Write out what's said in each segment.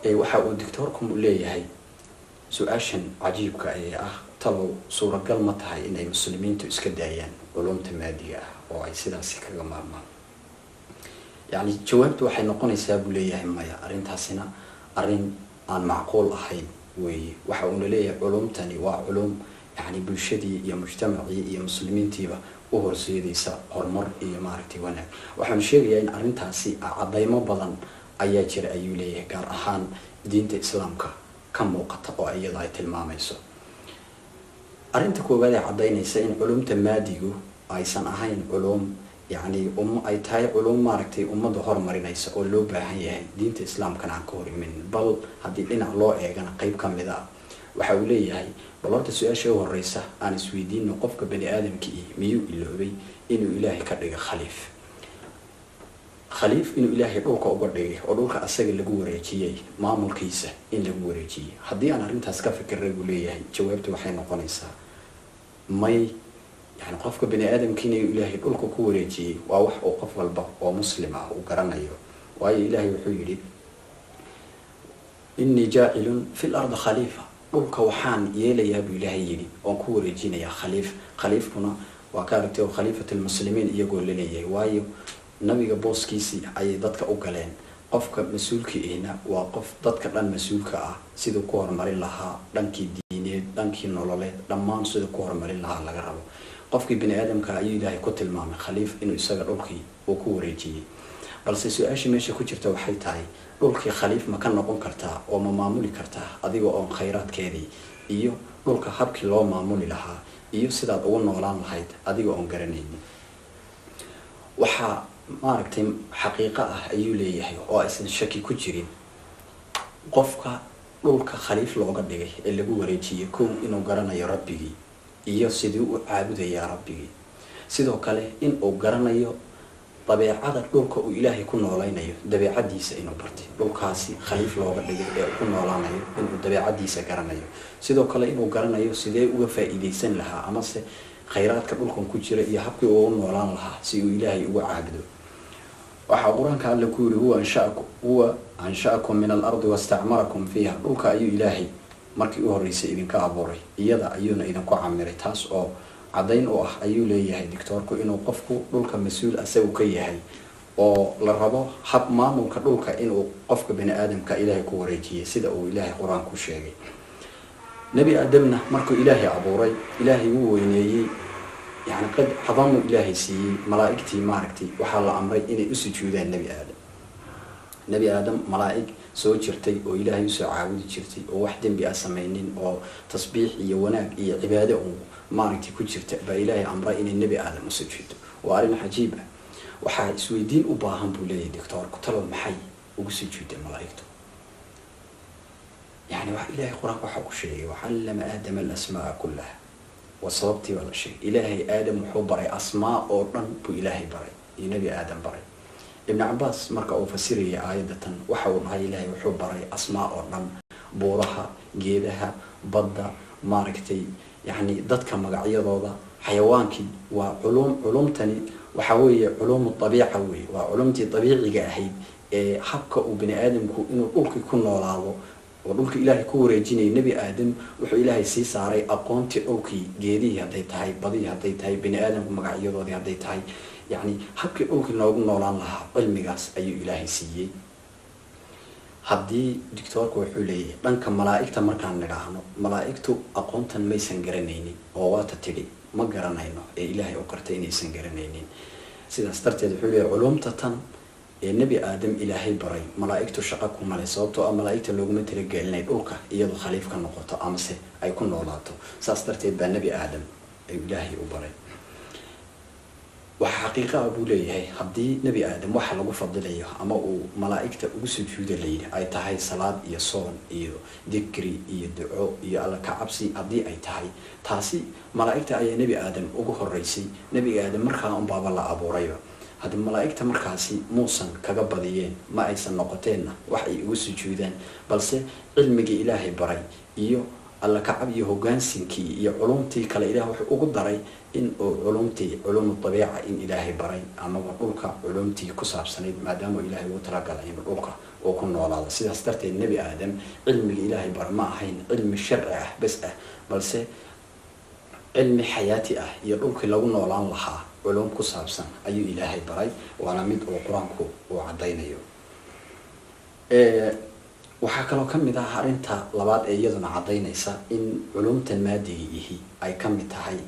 waxa uu doctorku leeyahay su'aashan cajiibka ah talow suuragal ma tahay in ay muslimiintu iska daayaan culumta maadiga ah oo ay sidaas kaga maarmaan يعني جوابته waxay noqonaysaa buu leeyahay maya arintaasina arin aan macquul ahayn way waxa uu leeyahay culumtani waa culum يعني bulshadii iyo mujtamacii iyo muslimiintiiba u horseedaysa horumar iyo maaragtay wanaag waxaan sheegayaa in arintaasi cadaymo badan ayaa jira ayuu leeyahay gaar ahaan diinta islaamka ka muuqata oo iyada ay tilmaamayso arinta koowaad ee cadaynaysa in culumta maadigu aysan ahayn culum يعني أي تاي علوم ماركتي أمة ظهر مرينيس أو لو بهاي دين الإسلام كان عن كهر من بل هذه إن الله إجانا قريب كم ذا وحولي هاي بلارت السؤال شو الرئيسة عن السويدين نقف بني آدم كي ميو إلهي إنه إلهي كرجع خليف إنه إلهي روك أو برجع أو روك أسجل اللي جوا رجيء ما ملكيسه إن اللي جوا رجيء هذه أنا رنت هسكفك الرجولية هاي جوابته وحين قنيسة ماي يعني قفك بني آدم كيني إلهي قولك كوريجي وأوح وقف البق ومسلمة وقرنيه وأي إلهي وحيري إني جاعل في الأرض خليفة قولك وحان يلي يا أبو إلهي يلي وكوريجينا يا خليف هنا وكارته خليفة المسلمين يقول لي وايو نبي بوس كيسي أي ضدك أوكلين قفك مسؤولك هنا وقف ضدك لان مسؤولك سيدو كور مري لها دنكي ديني دنكي نولولي لما سيدو كور مري لها لغربو qofkii bini aadamka ayuu ilaahay ku tilmaamay khaliif inuu isaga dhulkii uu ku wareejiyay balse su'aasha meesha ku jirta waxay tahay dhulkii khaliif ma ka noqon kartaa oo ma maamuli kartaa adiga oo khayraadkeedii iyo dhulka habkii loo maamuli lahaa iyo sidaad ugu noolaan lahayd adiga oo garanaynin waxa maaragtay xaqiiqo ah ayuu leeyahay oo aysan shaki ku jirin qofka dhulka khaliif looga dhigay ee lagu wareejiyay kow inuu garanayo rabbigii iyo sidii uu caabudaya rabbigii sidoo kale in uu garanayo dabeecada dhulka uu ilaahay ku noolaynayo dabeecadiisa inuu bartay dhulkaasi khaliif looga dhigay ee ku noolaanayo inuu dabeecadiisa garanayo sidoo kale inuu garanayo sidee uga faa'iideysan lahaa ama se khayraadka dhulkan ku jira iyo habkii uu noolaan lahaa si uu ilaahay uga caabudo waxa quraanka alla ku yiri huwa anshaakum min al-ardi wasta'marakum fiha dhulka ayuu ilaahay markii uu horeysay idinka abuuray iyada ayuuna idinku camiray taas oo cadayn oo ah ayuu leeyahay doctorku inuu qofku dhulka mas'uul asagu ka yahay oo la rabo hab maamulka dhulka inuu qofka bini aadamka ilaahay ku wareejiyay sida uu ilaahay quraanku sheegay nabi aadamna markuu ilaahay abuuray ilaahay uu weyneeyay يعني قد عظموا إلهي سي ملائكتي ماركتي وحال أمري إني أسجودان نبي آدم ملائك سو جرتي وإلهي سو عاود جرتي وواحد بأسمينين أو تصبيح يوناك عبادة ماركتي كجرت بإلهي أمري إني النبي آدم أسجود وأرنا حجيبة وحال سويدين أباهم بولي دكتور قتلوا محي وأسجود ملائكته يعني إلهي قرآن وحق شيء وعلم آدم الأسماء كلها وصلبتي ولا شيء إلهي آدم وحبري أسماء أورن بإلهي بري النبي آدم بري ابن عباس مركا أفسيري آية وحول هاي إلهي وحبري أسماء أورن بورها جيدها بضة ماركتي يعني ضدك مقعيضة حيوانك وعلوم تاني وحوي علوم الطبيعة وعلومتي طبيعي جاهد حبك وبني آدم إنه أولك يكون نولاده ودولك إلهي كوريجيني نبي آدم وحو إلهي سي ساري أقونتي أوكي جيدي هدي تاي بدي هدي تاي بني آدم ومقعيضو دي هدي تاي يعني حبكي أوكي نولان لها علميقاس أيو إلهي سيي هدي دكتورك وحو لي لانك ملائكتا مركان نقاهنو ملائكتو أقونتا ميسان قرنيني وواتا تلي ما قرنينو إلهي أقرتيني سان قرنينين سيدا استرتي وحو لي علومتا النبي آدم إلهي بري ملائكته شقاكم على صوته أو ملائكته لو قمت رجالنا يقولك يدو خليفة النقطة أمسه أيكون نولاته ساسترتيب بالنبي آدم إلهي وبري وحقيقة أبو ليه هدي نبي آدم وحلا وفضل ليه أما ملائكته وجسد جود ليه أي تهاي صلاة يصون ذكري دعاء الله كعبسي أدي أي تهاي تاسي ملائكته أي نبي آدم وجه الرئيسي نبي آدم مرخا أم باب الله أبو ريبه هذا الملائكة مركاسي موسى كجبضيين ما أيسن نقطين وحي وسجودان بل سه علمك إلهي بري الله كعب يهوجان سنكي علومتي كلا إله وحي أقدري إن علومتي علوم الطبيعة إن إلهي بري أما بقولك علومتي كسب سنيد ما دام إلهي وترجع لين بقولك وكن ولا سيدا استرت النبي آدم علم الإله برماهين علم الشرع بس بل سه علم حياتي يروك لو نولان لها علوم كسابسا أي إلهي براي وأنا مد وقرآنك وعدينيو waxaa kaloo ka mid ah arinta labaad ee iyaduna cadaynaysa in culumta maadiga ay ka mid tahay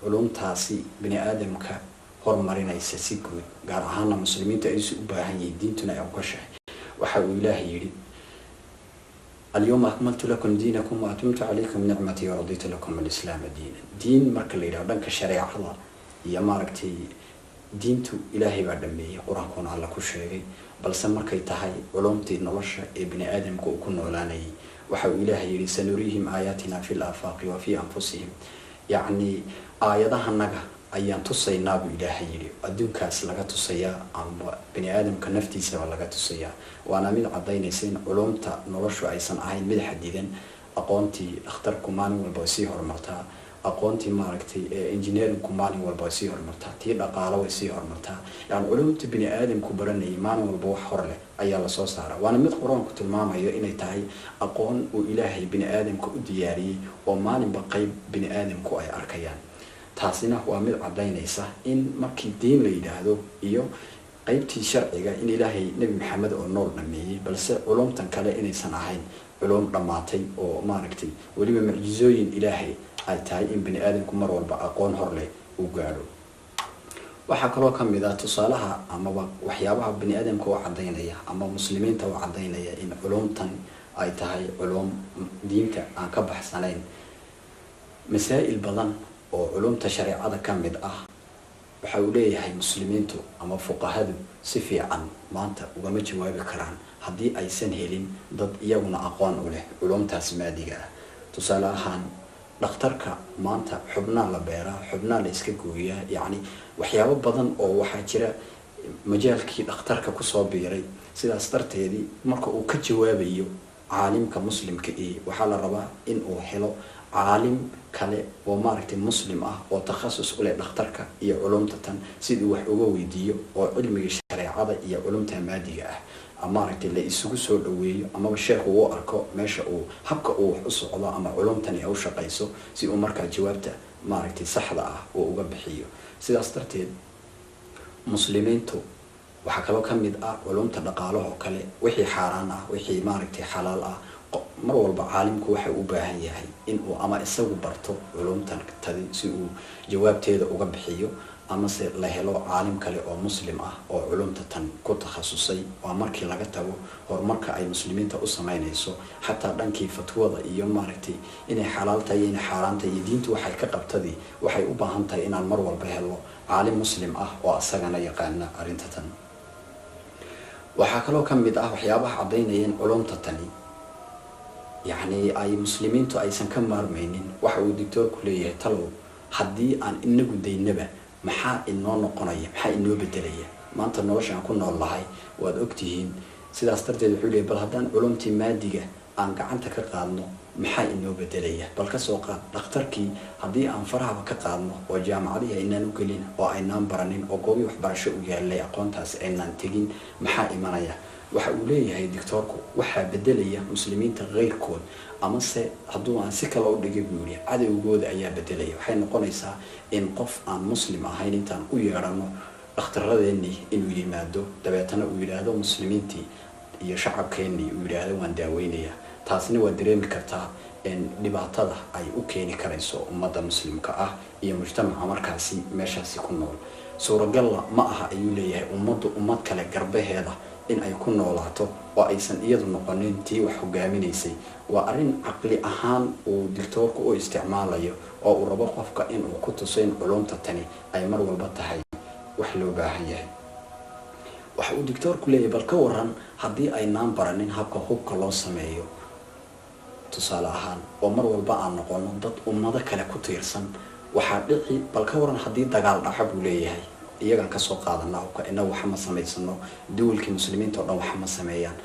culumtaasi bini aadamka horumarinaysa si guud gaar ahaan muslimiinta ay u baahan yihiin diintuna ay u gashay waxa uu Ilaahay yiri اليوم أكملت لكم دينكم وأتممت عليكم نعمتي ورضيت لكم الإسلام دينا دين مرك اللي يرى دنك شريعة الله يا ماركتي دينتو إلهي بعد مي قرآن كون على كل شيء بل سمرك يتهاي علومتي نلش ابن آدم كون ولاني وحو إلهي سنريهم آياتنا في الآفاق وفي أنفسهم يعني آياتها النجا أيام تصي نابو إلهي يري أدون كاس لقى تصيا عن بني آدم كنفتي سوى لقى تصيا وأنا من عضيني سين علومتا نلش أيسن عين مد حديدا أقونتي أختار كماني والبوسي هرمرتا أقونتي ماركتي إنجنير كماني والبوسي هرمرتا تير أقاله وسي هرمرتا يعني علومت بني آدم كبرني إيمان والبوح حرله أي الله صوصارة وأنا من قرآن كتب ماما إني تاي أقون وإلهي بني آدم كأدياري وماني بقي بني آدم كو أي أركيان taasina waa mid cadaynaysa in markii diin la yiraahdo iyo qaybtii sharciga in Ilaahay Nabi Maxamed oo nool dhameeyay balse culumtan kale inaysan ahayn culum dhamaatay oo maaragtay waliba mucjizooyin Ilaahay ay tahay in bini aadamku mar walba aqoon hor leh u gaaro waxa kaloo kamid ah tusaalaha ama waxyaabaha bini aadamku oo cadaynaya ama muslimiinta oo cadaynaya in culumtan ay tahay culum diinta aan ka baxsanayn masaa'il badan oo culumta shariicada kamid ah waxa uu leeyahay muslimiintu ama fuqahadu si fiican maanta ugama jawaabi karaan hadii aysan helin dad iyaguna aqoon u leh culumtaas maadiga ah tusaale ahaan dhakhtarka maanta xubnaha la beeraa xubnaha la iska gooyaa yani waxyaabo badan oo waxa jira majaalkii dhakhtarka ku soo biiray sidaas darteedii marka uu ka jawaabayo caalimka muslimka waxa la rabaa in uu helo عالم كله وماركتي مسلم أو تخصص ولا دكتورك يا علوم تن سيد وحوجه ويديو أو علم الشريعة يا علوم تمادية ماركتي اللي يسوق سول قوي أما الشيخ هو أركو ماشى أو حبك أو حصل الله أما علوم تاني أو شقيسو سيد مركز جوابته ماركتي صحراء وجبحيه سيد أسترتيد مسلمين تو وحكلو كم يد علوم تنقاله كله وحي حارنا وحي ماركتي حلال mar walba caalimku waxa uu baahan yahay in uu ama isagu barto culumtan tadi si uu jawaabteeda uga bixiyo ama se la helo caalim kale oo muslim ah oo culumta tan ku takhasusay waa markii laga tago horumarka ay muslimiinta u sameynayso hatta dhankii fatwada iyo maaragtay inay xalaal tahay in xaaraan tahay diintu waxay ka qabtadii waxay u baahan tahay inaan mar walba helo caalim muslim ah oo asagana yaqaana arinta tan waxa kaloo kamid ah waxyaabaha cadeynayeen culumta tani يعني أي مسلمين تو أيسن كم مارمينين واحد دكتور كلية تلو حدي عن إنه بدي نبأ محا إنه نقنية محا إنه بدلية ما أنت نوش عن كنا الله هاي وأكتهين سيدا استرد الحلية بالهدان علومتي مادية عن قعنتك قادنو محا إنه بدلية بل كسوقا دكتوركي حدي عن فرها بكقادنو وجامعة دي إننا نقولين وإننا برانين وقوي وحبرشة ويالي أقوان تاس إننا نتجين محا إيمانية waxa uu leeyahay doctorku waxa bedelaya muslimiinta qeyrkood ama se haduu aan si kale u dhigay buuri cadawgooda ayaa bedelaya waxay noqonaysaa in qof aan muslim ahayn intaan u yeerano dhakhtarradeeni inuu yimaado dabeetana uu yiraahdo muslimiintii iyo shacabkeeni uu yiraahdo waan daaweynaya taasina waa dareemi kartaa in dhibaatada ay u keeni karayso ummadda muslimka ah iyo mujtamaca markaasi meeshaasi ku nool suuragal ma aha ayuu leeyahay ummad kale garbaheeda in ay ku noolaato oo aysan iyadu noqonin tii wax hogaaminaysay waa arin aqli ahaan uu doctorku u isticmaalayo oo uu rabo qofka in uu ku tusin culumta tani ay mar walba tahay wax loo baahan yahay waxa uu doctorku leeyahay bal ka waran hadii ay naan baranin habka hubka loo sameeyo tusaale ahaan oo mar walba aan noqono dad ummado kale ku tiirsan waxa dhici bal ka waran hadii dagaal dhaca buu leeyahay iyagan ka soo qaadanaa oo inagu waxa ma sameysano dawladka muslimiinta oo dhan waxa ma sameeyaan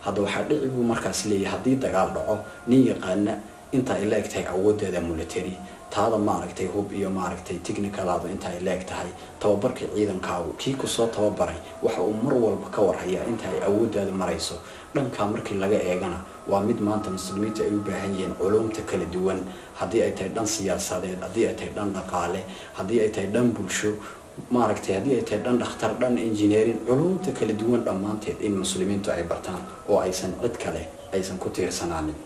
hada waxa dhici buu markaas leeyahay hadii dagaal dhaco nin yaqaan inta ay leegtahay awoodeeda military taada maaragtay hub iyo maaragtay technicalaadu inta ay leeg tahay tababarka ciidankaagu kii ku soo tababaray waxa uu mar walba ka warhayaa inta ay awooddaada marayso dhanka markii laga eegana waa mid maanta muslimiinta ay u baahan yihiin culumta kala duwan haddii ay tahay dhan siyaasadeed haddii ay tahay dhan dhaqaale haddii ay tahay dhan bulsho maaragtay haddii ay tahay dhan dhakhtar dhan engineering culumta kala duwan dhammaanteed in muslimiintu ay bartaan oo aysan cid kale aysan ku tiirsanaanin